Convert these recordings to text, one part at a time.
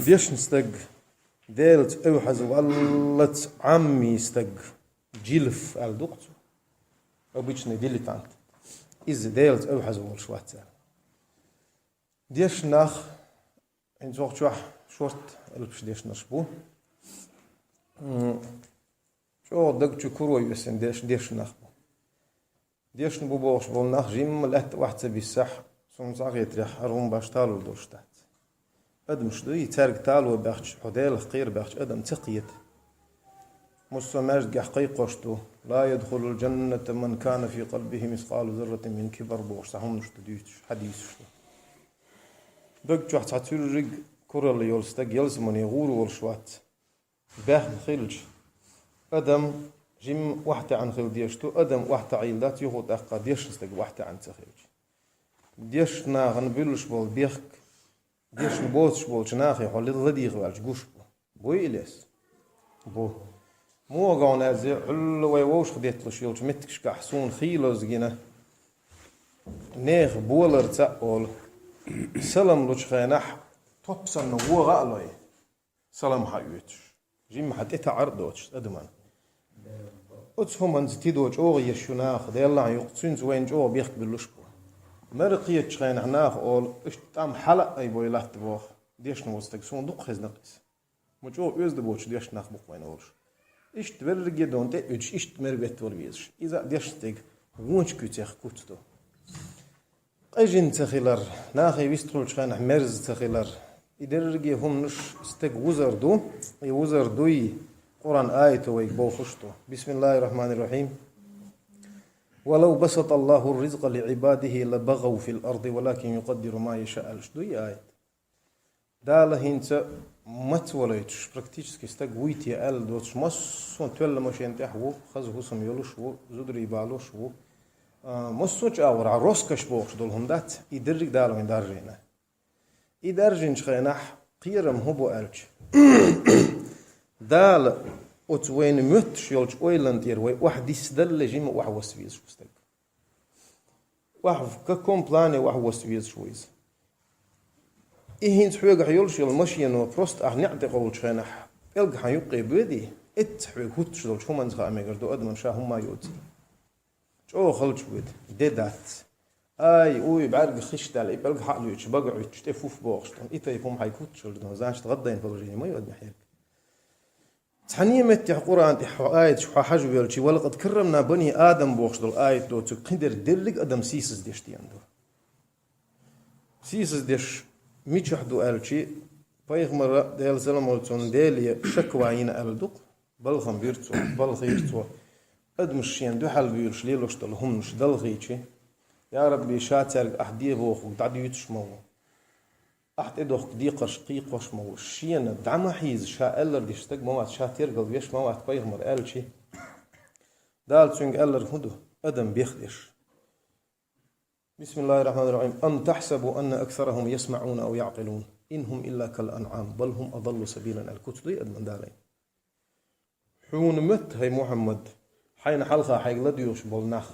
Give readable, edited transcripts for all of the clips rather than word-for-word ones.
ديش نستق ديلت اوحز والله عمي استق جيلف على دقته обычный дилетант из ديلت اوحز والشواتر ديش ناخ ان زوغ شوح شورت البش ديش نشبو شو دق تشكرو يسن ديش ناخ ديش نبو بوش بول ناخ جيم لات واحد بيسح سون زاغيت ريح روم باشتالو دوشتات ادم شدي تارق تالو باخش حديل خير باخش ادم تقيت مسماج قحقي قشتو لا يدخل الجنة من كان في قلبه مثقال ذرة من كبر بوش صحون نشتديش حديث شو دق واحد تاتورج كورل يولستق يلزمني يغور والشوات باخ خيلج ادم جيم واحدة عن خيل ديشتو ادم واحدة عيلات يهود اقا ديش نستق واحدة عن تخيلج ديش ناغن بيلش بول بيخك ديش نبوتش بول شناخي حولي ضديق والش قوش بو إليس بو مو قاون ازي علو ويوش خديت لشيلش متكش كحسون خيلوز جينا نيخ بولر تاقول سلام لوش خيناح توبسن نوو غالوي سلام حيوتش جيم حتى تعرضوش ادمان اتهم انز تيدوش اوغ يشناخ ديلا يقتسين زوين جو بيخك باللوش مرقية شخين هناخ أول اشتام حلق أي بوي لات بوخ ديش نوستك سون دق خز نقص مجو يوز دبوش ديش ناخ بوخ وين أولش إشت برجع دونت إيش إشت مربيت ولبيزش إذا ديش تيج وونش كوتيخ كوتدو أجن تخيلر ناخي ويستخل شخين مرز تخيلر إدرجع هم نش استج وزر دو يوزر دوي قرآن آية ويك بوخشتو بسم الله الرحمن الرحيم ولو بسط الله الرزق لعباده لبغوا في الأرض ولكن يقدر ما يشاء الشدوي آيات داله هنت مت وليتش практически стагуйти ال دوتش مصون تولى مشين تحو خزه سم يلوش و زدري بالوش و مصوش اور عروسكش بوخش دول هندات يدرج دالو من دارجينا يدرجين خينح قيرم هبو الش دال وين متش يلش اويلاند يروي واحد يسدل جيم واحد وسويز شوستك واحد ككم بلاني واحد وسويز شويز إيه هنت حوجة يلش المشي إنه بروست نعطي قول شينح يلقى حيوقي بودي حوجة هوتش دول شو منزغ أميجر دو أدم شاه هم يودي شو خلش بود ديدات أي أوي بعرق خش دال يبقى حقله يتشبقع يتشتفوف بوخشتون إيه تيفهم حيكوتش دون زانش تغضين فلجين ما يود محير تحنيه متى قرآن آية شو حاجة بيلشي ولقد كرمنا بني آدم بوخشدل آية دو تقدر دلق أدم سيسز ديشتي عنده سيسز ديش ميشحدو ألشي بايغمر ديال زلمولتون ديلي شكواين ألدق بلغم بيرتو بلغيرتو أدم الشين دو حال بيلش ليلوشتل هم مش دلغيتشي يا ربي شاتر أحديه بوخ وتعدي يتشمو أحد إدوخ ديقر شقيق وشمو الشين دعما حيز شا ألر ديش تق موات شا تيرقل بيش موات بايغمر ألشي دال تونج ألر هدو أدم بيخدش بسم الله الرحمن الرحيم أم تحسبوا أن أكثرهم يسمعون أو يعقلون إنهم إلا كالأنعام بل هم أضل سبيلا الكتلي أدمن دالين حون مت هي محمد حين حلقة حيقلد يوشبول نخ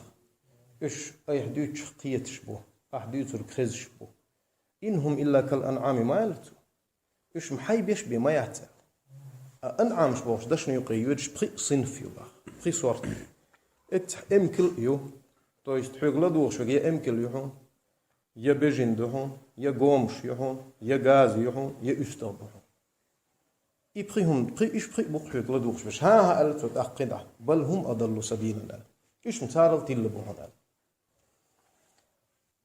إش أي حديث شقية شبو أحديث ركخز شبو إنهم إلا كالأنعام ما يلتو إيش محي بيشبه ما يعتل أنعام شبوش دشن يقيوش بخي صنف يبا بخي صورت إمكل يو تويست حقلا دوش يا إمكل يهون يا بيجين دهون يا قومش يهون يا غاز يهون يا أستاذ يهون يبخيهم بخي إيش بخي بخ حقلا دوش بس ها ألتو تأقدا بل هم أضلوا سبيلا إيش مثال تيلبوهن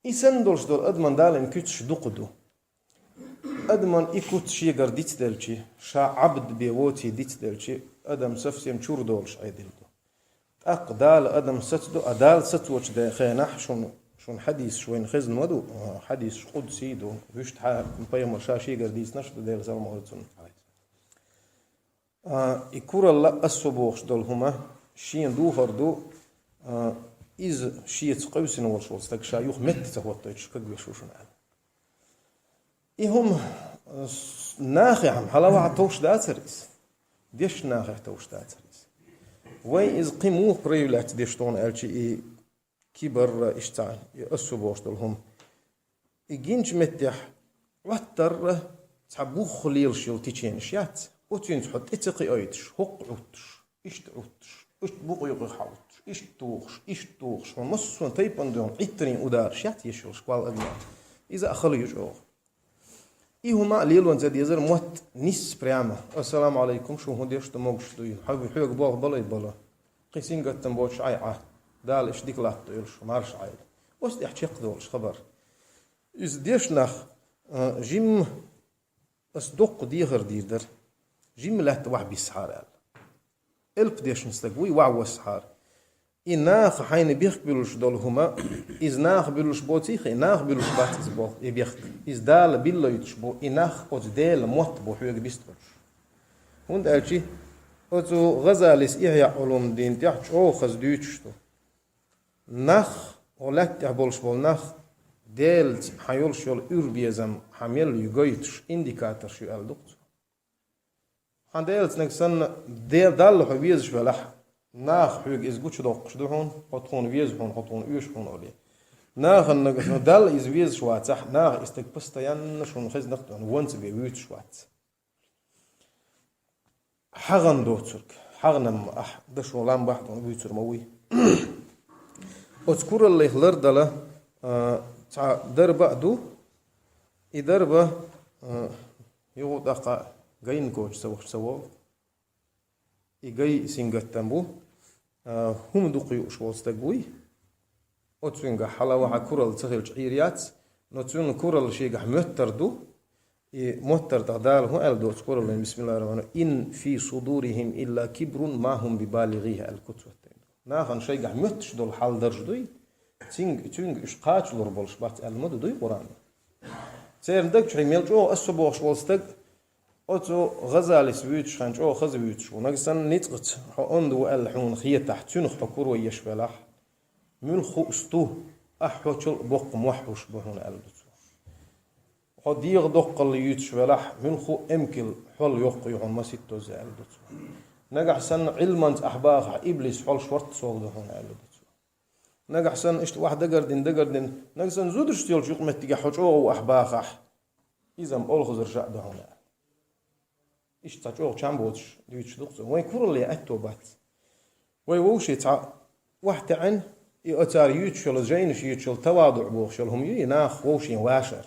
إسندولش دول أدمن دالن كتش دقدو أدمن إكوتش يقر ديت دلشي شا عبد بيوتي ديت دلشي أدم سفسيم شور دولش عيدلدو أقدال أدم ستدو أدال ستوش دا خينح شون حديث شوين خزن مدو حديث قدسي دو وشت مبيمر شاشي يقر ديت نشدو ديل سلام عليكم إكور الله أسوبوخش دول هما شين دو هردو إز شيء قوسين والشوط استكشا يوخ مت تهوت يشكك بيشوشون على إهم ناخي عم حلاوة عطوش داتريس ديش ناخي عطوش داتريس وين إز قيموه بريولات ديش طون ألشي كبر إشتعل يأسوا بوش دولهم إجينش متح واتر تعبوخ ليل شيل تيجين شيات وتين تحط اتقي أيتش حق عوتش إيش تعوتش إيش بقى يقي حوتش إيش توخش ونصون تيبان دون عترين ودار شيات يشيل شقال أجمع إذا أخلي يجوه إيهما ليل وانزاد يزر موت نيس بريامة السلام عليكم شو هنديش تموجش دوين حبي حيوك بوغ بلا يبلا قيسين قد تنبوش عايعة دال إيش ديك لات يلش مارش عايد وست يحكي قدولش خبر إز ديش نخ جيم أصدق ديغر ديدر جيم لات وح بيسحار ألب ديش نستقوي وعو سحار إناخ حين بيخبلوش دول هما إز ناخ بيلوش بوتيخ إناخ بيلوش باتز بو يبيخ إز دال بيلا يتشبو إناخ أوت دال موت بو حيوك بيستوش هند ألشي أوتو غزاليس إحياء علوم دين تحش أوخز ديوتشتو ناخ ولات تحبولش بول ناخ دال حيولش يول أوربيزم حميل يغيتش إنديكاتر شو ألدوكتو هند ألت نكسن دال حبيزش فلح ناخ حيوك إز قوتش دوقش دوحون حطون ويزحون حطون ويشحون أولي ناخ دال إز ويز شواتح ناخ استقبست ينشون خز نقطون وانس بيويت شوات حغن دوترك حغنم دشو لام بحض ويتر موي أذكر اللي لردلا دربا دو إدربا يغدق جاين كوش سوى إيجاي سينغتامبو هم دقيق شوال استقوي أتوينغ حلاوة كورال تغير عيريات نتوين كورال شيء متر دو متر تغدال هو ألدو كورال بسم الله الرحمن الرحيم إن في صدورهم إلا كبر ما هم ببالغيه الكتوة ناخن شيء متش دول حال درجدوي تينغ إشقاش لربولش بات المد دوي قرآن سيرندك شيء ميلجو أسبوع شوال استق أتو غزالي سويتش خانج أو خز ويتش ونقصن نتقط حوندو الحون خية تحت نخ حكور ويشبلح من خؤستو أحوتشل بق موحوش بهون ألدتو حديغ دق اللي يتشبلح من خو أمكل حل يقيعون ما ستو زي ألدتو نجح سن علما أحباخ إبليس حل شورت صول بهون ألدتو نجح سن إشت واحد دقردن نجسن زودش تيل شيق متجح حجو وأحباخ إذا مقول خزر شاء بهون إيش تاجو شامبوش ديوتش دكتور وين كورلي أتوبات وين ووشي تع واحد عن يأتار يوتشل جينش يوتشل تواضع بوخشلهم يناخ ووشي واشر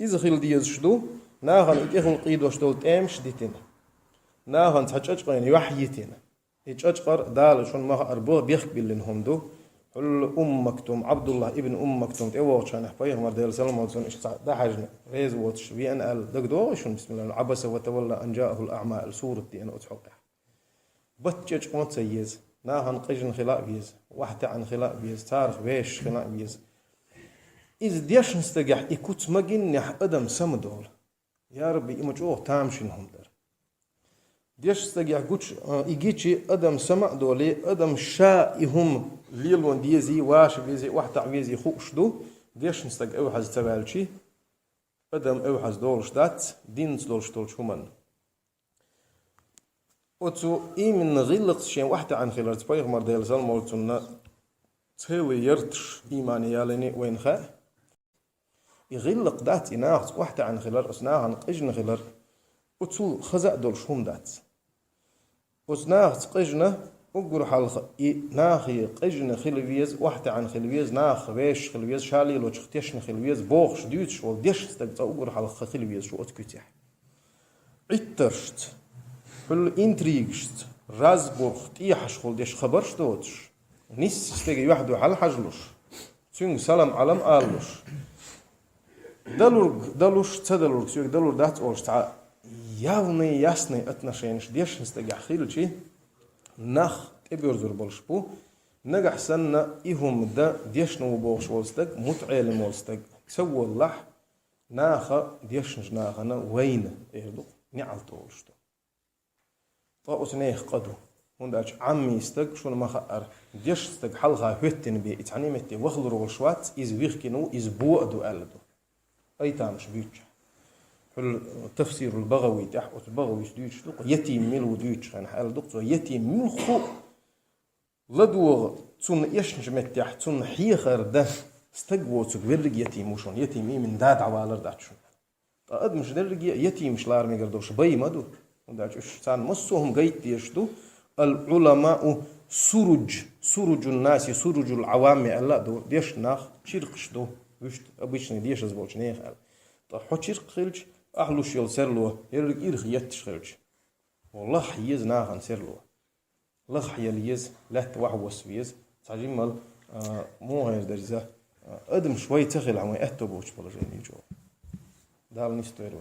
إذا خيل ديز شدو ناهن إتيخل قيد وشدول تامش ديتنا ناهن تحجج قين يوحيتنا يتشجقر دال شون ما أربوه بيخ بلنهم دو هل مكتوم عبد الله ابن مكتوم تأوه شان حبيه مرديل سلام وزن إيش ده حاجة ريز واتش في أن ال دقدو شون بسم الله عبس وتولى أن جاءه الأعمى سورة دي أنا أتحقق بتجج قمت سيز ناهن قجن خلاء بيز واحدة عن خلاء بيز تارخ بيش خلاء بيز إذ ديش نستجح يكوت مجن يح أدم سمدول يا ربي إمجوه تامشنهم در ديش استجح قوتش يجيتشي أدم سمع دولي أدم شائهم ليلون ديزي واش بيزي واحد بيزي خوش دو ديش نستجح أوحز تبالشي أدم أوحز دولش دات دينس دولش دولش همان وتو من غلق شيء واحد عن خلال تبايغ مرديل زال مولتنا تهوي يرتش إيماني ياليني وين خا يغلق دات إناغت واحد عن خلال أسناغ عن قجن خلال وتو خزق دولش هم دات وسناغت قجنة وقر حلق ناخي قجن خلويز واحد عن خلويز ناخ بيش خلويز شالي لو تختيشن خلويز بوخش ديوتش وديش استقطع وقر حلق خلويز شو أتكتح عترشت فل إنتريجشت رازبورخ تيحش خل ديش خبرش دوتش نيس استجي وحده حل حجلوش تون سلام علم آلوش دلوش تدلورك سيوك دلور دات أولش تع явный ясный отношения ديش نستجح خيلشي نخ تبيرزر بالشبو نجح سنة إهم دا ديش نو بوغش والستج متعلم والستج سوى الله ناخ ديش نجناخنا وين إهدو نعل تولشتو طاوس نيخ قدو هنداش عمي استج شون ما خأر ديش استج حلقة هتن بي اتعني متي وخلر والشوات إز ويخكنو إز بوأدو ألدو أي تامش بيتش التفسير البغوي تحت البغوي سديش يتيم ملو ديش أنا حال دكتور يتيم ملخو لدوغ تون يشنج متيح تون حيخر ده استجوت سكبرج يتيم وشون يتيم من داد عوالر داتشون أدمش درجي يتيم شلار ميقردوش بي مدو وداش سان مصهم قيت يشدو العلماء سرج الناس سرج العوام الله دو ديش ناخ شرقش دو وشت обычный ديش زبوش نيخ طحو شرق خلج أحلوش يل سرلو يرق إرخ يتش خلج والله حيز ناخن سرلو لخ يليز لا توحوس فيز تعجيم مال مو غير درجة أدم شوي تخيل عمي أتوبوش بلجيني جو دال نستوير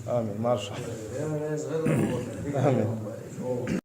آمين مارشا آمين